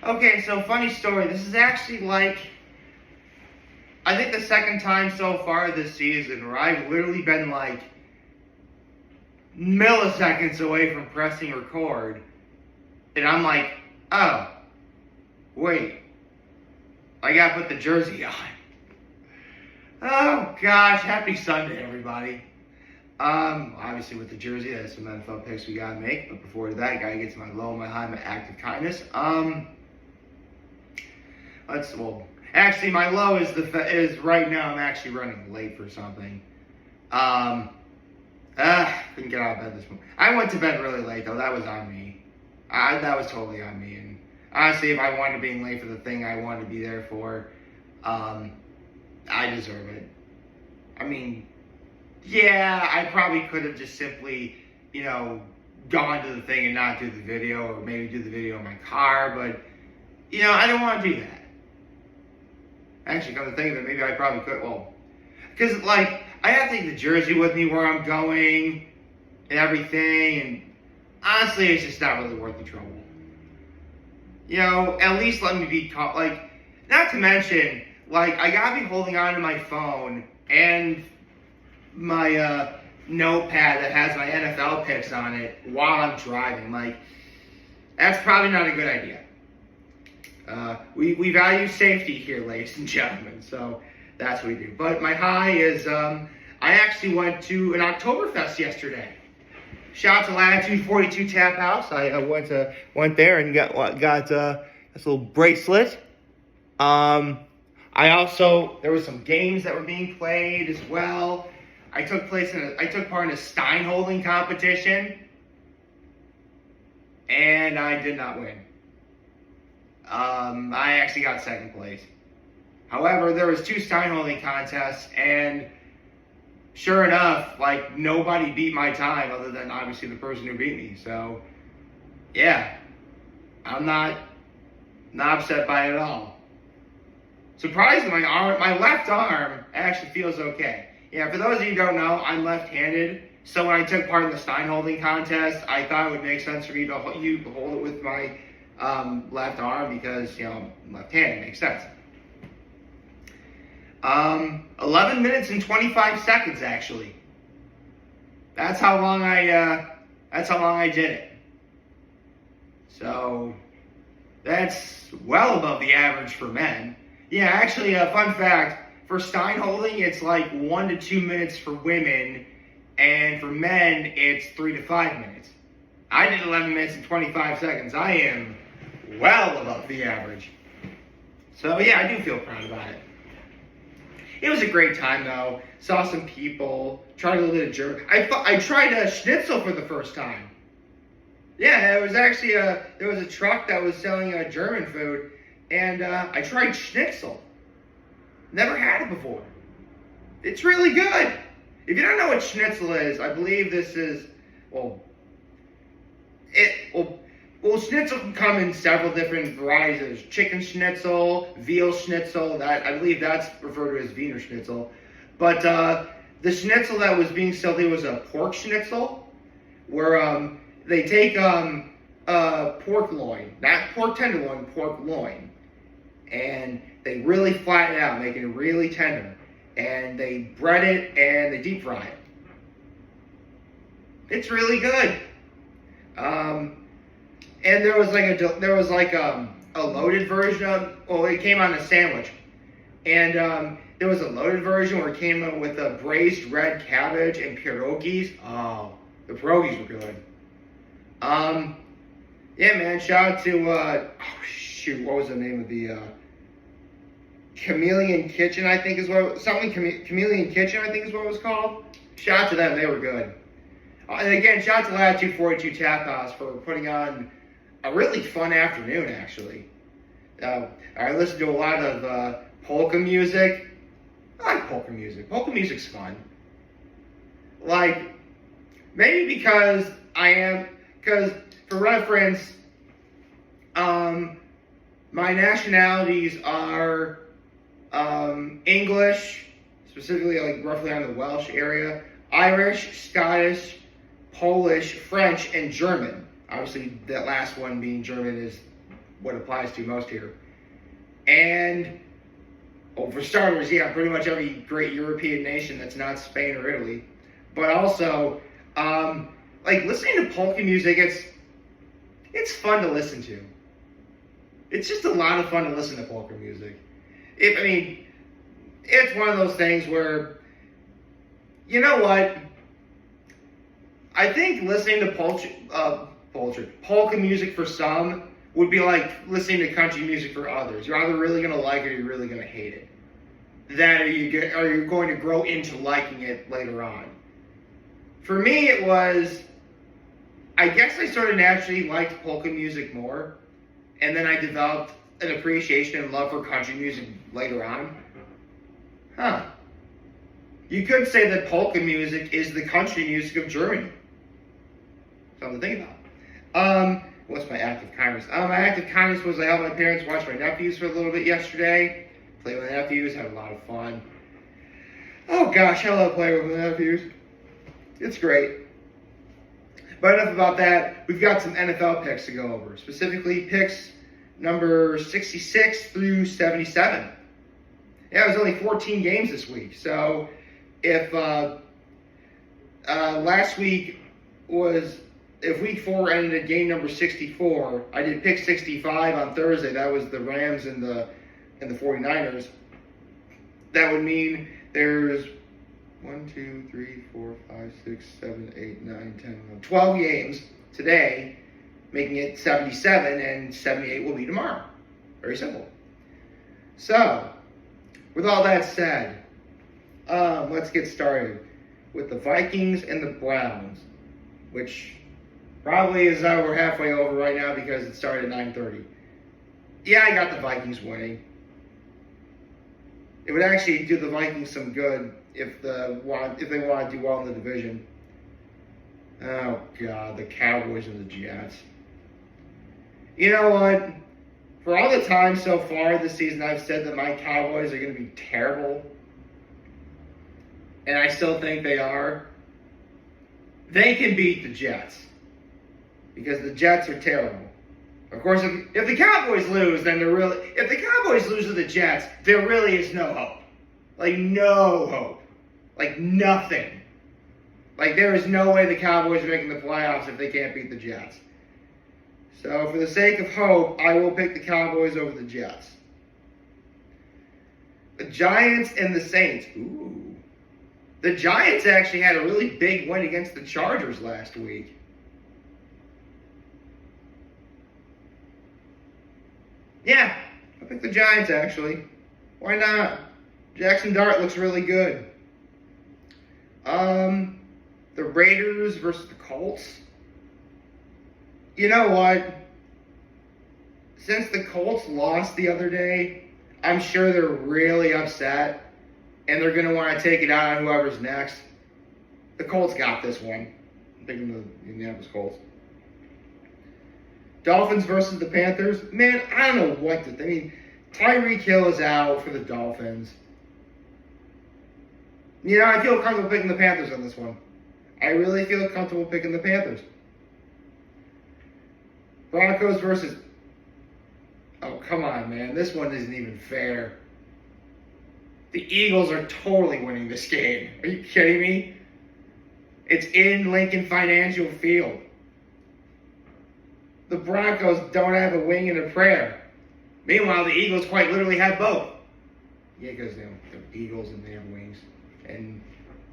Okay, so funny story. This is actually like, I think the second time so far this season where I've literally been like milliseconds away from pressing record. And I'm like, oh, wait, I gotta put the jersey on. Oh gosh, happy Sunday, everybody. Obviously with the jersey, there's some NFL picks we gotta make, but before that, gotta get to my low, my high, my active kindness. Actually, my low is right now. I'm actually running late for something. Couldn't get out of bed this morning. I went to bed really late though. That was on me. That was totally on me. And honestly, if I wanted to be late for the thing I wanted to be there for, I deserve it. I mean, yeah, I probably could have just simply, gone to the thing and not do the video, or maybe do the video in my car, but, I don't want to do that. Actually, come to think of it, maybe I probably could, because, I have to take the jersey with me where I'm going and everything, and honestly, it's just not really worth the trouble. At least let me be, not to mention, I gotta be holding on to my phone and my notepad that has my NFL picks on it while I'm driving. That's probably not a good idea. We value safety here, ladies and gentlemen, so that's what we do. But my high is, I actually went to an Oktoberfest yesterday. Shout out to Latitude 42 Taphouse. I went there and got this little bracelet. There was some games that were being played as well. I took part in a Stein holding competition, and I did not win. I actually got second place. However, there was 2 Stein holding contests, and sure enough, nobody beat my time other than obviously the person who beat me. So, yeah, I'm not upset by it at all. Surprisingly, my left arm actually feels okay. Yeah, for those of you who don't know, I'm left-handed. So when I took part in the Stein holding contest, I thought it would make sense for me to hold it with my left arm because, I'm left-handed. Makes sense. 11 minutes and 25 seconds, actually. That's how long I did it. So that's well above the average for men. Yeah, actually, a fun fact, for Stein holding, it's 1 to 2 minutes for women, and for men, it's 3 to 5 minutes. I did 11 minutes and 25 seconds. I am well above the average. So yeah, I do feel proud about it. It was a great time though. Saw some people, tried a little bit of German. I tried a schnitzel for the first time. Yeah, it was actually there was a truck that was selling German food, and I tried schnitzel. Never had it before. It's really good. If you don't know what schnitzel is, I believe this is, schnitzel can come in several different varieties. There's chicken schnitzel, veal schnitzel, I believe that's referred to as Wiener schnitzel. But the schnitzel that was being sold here was a pork schnitzel, where they take pork loin, not pork tenderloin, pork loin, and they really flatten it out, making it really tender. And they bread it and they deep fry it. It's really good. And there was a loaded version of, it came on a sandwich. And there was a loaded version where it came with a braised red cabbage and pierogies. Oh, the pierogies were good. Yeah, man, shout out to, what was the name of the, Chameleon Kitchen, I think is what, Chameleon Kitchen, I think is what it was called. Shout out to them, they were good. And again, shout out to Latitude 42 Taphouse for putting on a really fun afternoon, actually. I listened to a lot of polka music. I like polka music. Polka music's fun. Maybe because for reference, my nationalities are English, specifically roughly on the Welsh area, Irish, Scottish, Polish, French, and German. Obviously, that last one being German is what applies to most here. And, well, for starters, yeah, pretty much every great European nation that's not Spain or Italy. But also, like, listening to polka music, it's fun to listen to. It's just a lot of fun to listen to polka music. It's one of those things where, you know what? I think listening to polka music for some would be like listening to country music for others. You're either really going to like it or you're really going to hate it. That or you're going to grow into liking it later on. For me, it was, I guess I sort of naturally liked polka music more, and then I developed an appreciation and love for country music later on. Huh. You could say that polka music is the country music of Germany. Something to think about. What's my act of kindness? My act of kindness was I helped my parents watch my nephews for a little bit yesterday. Played with my nephews, had a lot of fun. Oh gosh, I love playing with my nephews. It's great. But enough about that. We've got some NFL picks to go over. Specifically, picks number 66 through 77. Yeah, it was only 14 games this week. So if last week was, if week 4 ended at game number 64, I did pick 65 on Thursday. That was the Rams and the 49ers. That would mean there's 1, 2, 3, 4, 5, 6, 7, 8, 9, 10, 11, 12 games today, making it 77, and 78 will be tomorrow. Very simple. So, with all that said, let's get started with the Vikings and the Browns, which probably is we're halfway over right now because it started at 9:30. Yeah, I got the Vikings winning. It would actually do the Vikings some good if they want to do well in the division. Oh God, the Cowboys and the Jets. You know what? For all the time so far this season, I've said that my Cowboys are going to be terrible, and I still think they are. They can beat the Jets because the Jets are terrible. Of course, if the Cowboys lose, then if the Cowboys lose to the Jets, there really is no hope. Like, no hope. Like, nothing. Like, there is no way the Cowboys are making the playoffs if they can't beat the Jets. So, for the sake of hope, I will pick the Cowboys over the Jets. The Giants and the Saints. Ooh. The Giants actually had a really big win against the Chargers last week. Yeah, I'll pick the Giants, actually. Why not? Jackson Dart looks really good. The Raiders versus the Colts. You know what? Since the Colts lost the other day, I'm sure they're really upset, and they're going to want to take it out on whoever's next. The Colts got this one. I'm picking the Indianapolis Colts. Dolphins versus the Panthers. Man, I don't know what to think. I mean, Tyreek Hill is out for the Dolphins. You know, I feel comfortable picking the Panthers on this one. I really feel comfortable picking the Panthers. Broncos versus... Oh, come on, man. This one isn't even fair. The Eagles are totally winning this game. Are you kidding me? It's in Lincoln Financial Field. The Broncos don't have a wing and a prayer. Meanwhile, the Eagles quite literally have both. Yeah, because they're Eagles and they have wings. And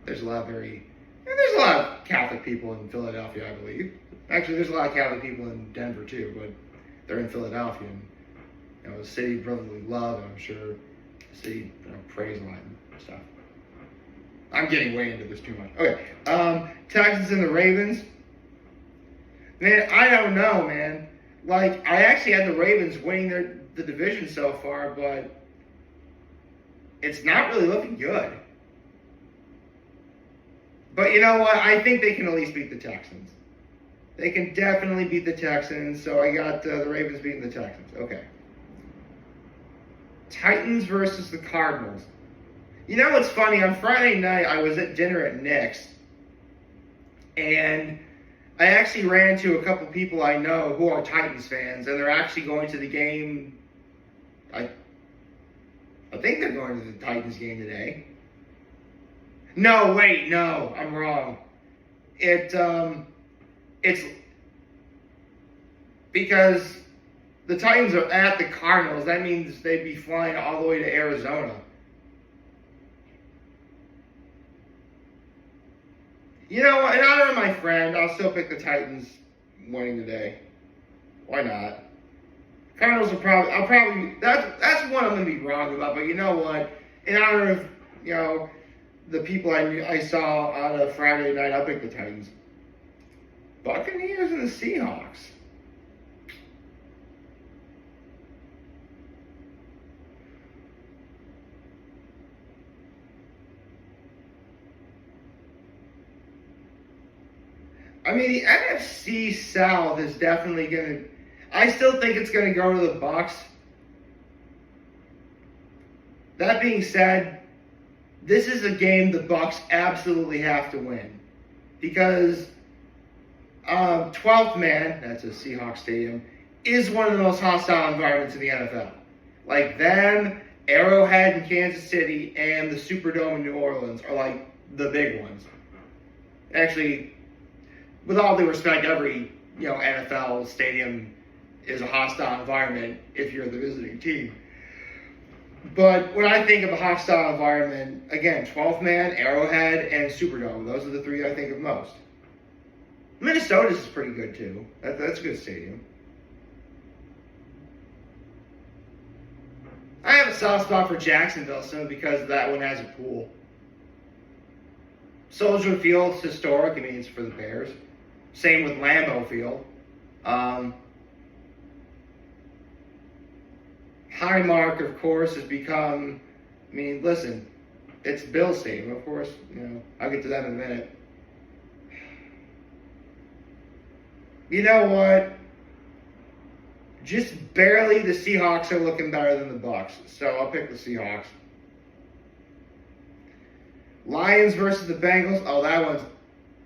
there's a lot of Catholic people in Philadelphia, I believe. Actually, there's a lot of Catholic people in Denver too, but they're in Philadelphia. And, a city of brotherly love, and I'm sure the city prays a lot and stuff. I'm getting way into this too much. Okay, Texans and the Ravens. Man, I don't know, man. Like, I actually had the Ravens winning the division so far, but it's not really looking good. But you know what? I think they can at least beat the Texans. They can definitely beat the Texans, so I got the Ravens beating the Texans. Okay. Titans versus the Cardinals. You know what's funny? On Friday night, I was at dinner at Nick's, and I actually ran into a couple people I know who are Titans fans, and they're actually going to the game. I think they're going to the Titans game today. No, wait, no, I'm wrong. It's because the Titans are at the Cardinals. That means they'd be flying all the way to Arizona. You know what? In honor of my friend, I'll still pick the Titans winning today. Why not? Cardinals will probably that's one I'm gonna be wrong about. But you know what? In honor of the people I saw on a Friday night, I'll pick the Titans. Buccaneers and the Seahawks. I mean, the NFC South is definitely going to... I still think it's going to go to the Bucs. That being said, this is a game the Bucs absolutely have to win. Because 12th man, that's a Seahawks stadium, is one of the most hostile environments in the NFL. Like them, Arrowhead in Kansas City, and the Superdome in New Orleans are like the big ones. Actually, with all due respect, every NFL stadium is a hostile environment if you're the visiting team. But when I think of a hostile environment, again, 12th man, Arrowhead, and Superdome. Those are the three I think of most. Minnesota's is pretty good too. That's a good stadium. I have a soft spot for Jacksonville simply because that one has a pool. Soldier Field's historic. I mean, it's for the Bears. Same with Lambeau Field. Highmark, of course, has become... I mean, listen, it's Bills Stadium, of course. I'll get to that in a minute. You know what? Just barely the Seahawks are looking better than the Bucs, so I'll pick the Seahawks. Lions versus the Bengals. Oh,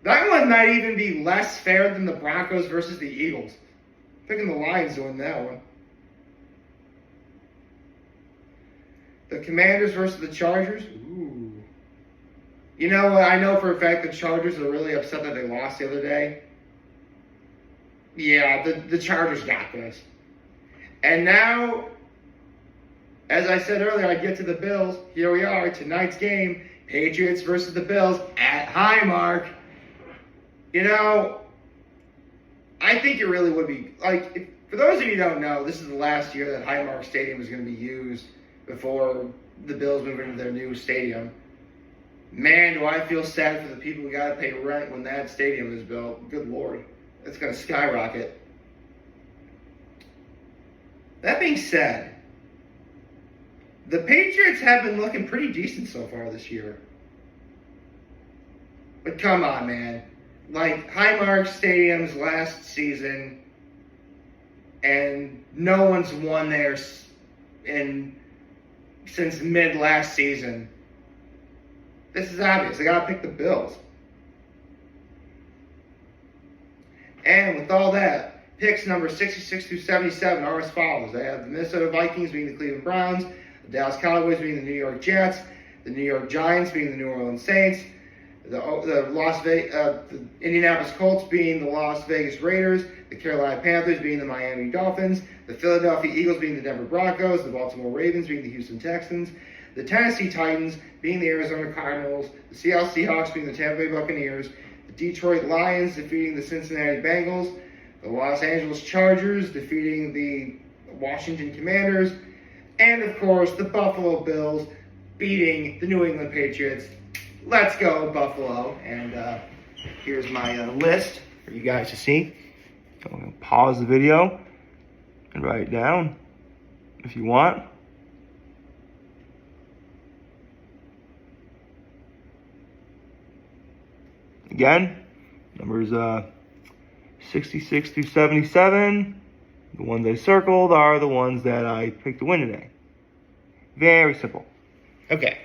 that one might even be less fair than the Broncos versus the Eagles. I'm picking the Lions to win that one. The Commanders versus the Chargers. Ooh. You know what? I know for a fact the Chargers are really upset that they lost the other day. Yeah, the Chargers got this. And now, as I said earlier, I get to the Bills. Here we are, tonight's game. Patriots versus the Bills at Highmark. I think it really would be, for those of you who don't know, this is the last year that Highmark Stadium is going to be used before the Bills move into their new stadium. Man, do I feel sad for the people who got to pay rent when that stadium is built. Good Lord. It's going to skyrocket. That being said, the Patriots have been looking pretty decent so far this year. But come on, man. Highmark Stadium's last season, and no one's won there since mid last season. This is obvious. They got to pick the Bills. And with all that, picks number 66 through 77 are as follows. They have the Minnesota Vikings being the Cleveland Browns, the Dallas Cowboys being the New York Jets, the New York Giants being the New Orleans Saints, the Indianapolis Colts being the Las Vegas Raiders, the Carolina Panthers being the Miami Dolphins, the Philadelphia Eagles being the Denver Broncos, the Baltimore Ravens being the Houston Texans, the Tennessee Titans being the Arizona Cardinals, the Seattle Seahawks being the Tampa Bay Buccaneers, the Detroit Lions defeating the Cincinnati Bengals, the Los Angeles Chargers defeating the Washington Commanders, and of course the Buffalo Bills beating the New England Patriots. Let's go, Buffalo. And here's my list for you guys to see. I'm going to pause the video and write it down if you want. Again, numbers 66 through 77. The ones I circled are the ones that I picked to win today. Very simple. Okay.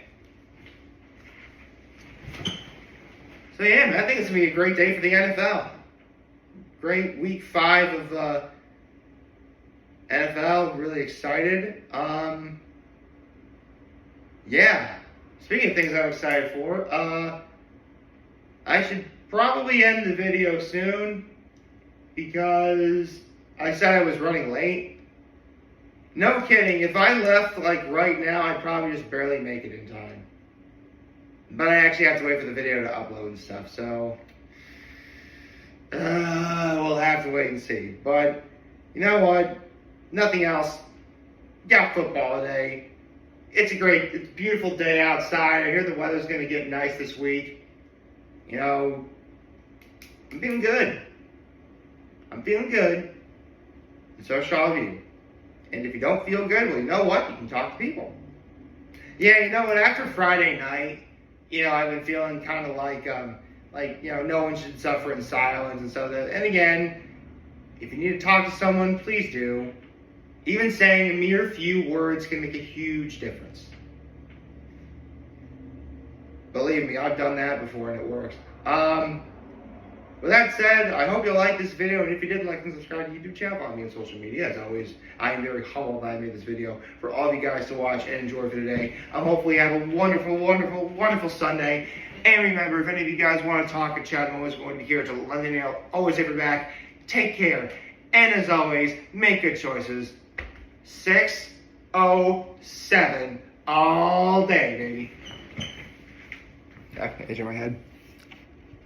So yeah, man, I think it's going to be a great day for the NFL. great week 5 of NFL. Really excited. Yeah. Speaking of things I'm excited for, I should probably end the video soon because I said I was running late. No kidding. If I left like right now, I'd probably just barely make it in time. But I actually have to wait for the video to upload and stuff, so we'll have to wait and see. But you know what? Nothing else. Got football today. It's a beautiful day outside. I hear the weather's going to get nice this week. You know, I'm feeling good. I'm feeling good. And so should all of you. And if you don't feel good, well, you know what? You can talk to people. Yeah, you know what? After Friday night, you know, I've been feeling kind of like, you know, no one should suffer in silence and so that. And again, if you need to talk to someone, please do. Even saying a mere few words can make a huge difference. Believe me, I've done that before and it works. With that said, I hope you liked this video, and if you did, like and subscribe to the YouTube channel, follow me on social media. As always, I am very humbled that I made this video for all of you guys to watch and enjoy for today. Hopefully you have a wonderful, wonderful, wonderful Sunday. And remember, if any of you guys want to talk or chat, I'm always going to be here to lend an ear. Always have your back. Take care. And as always, make good choices. 607 all day, baby. Itch in my head.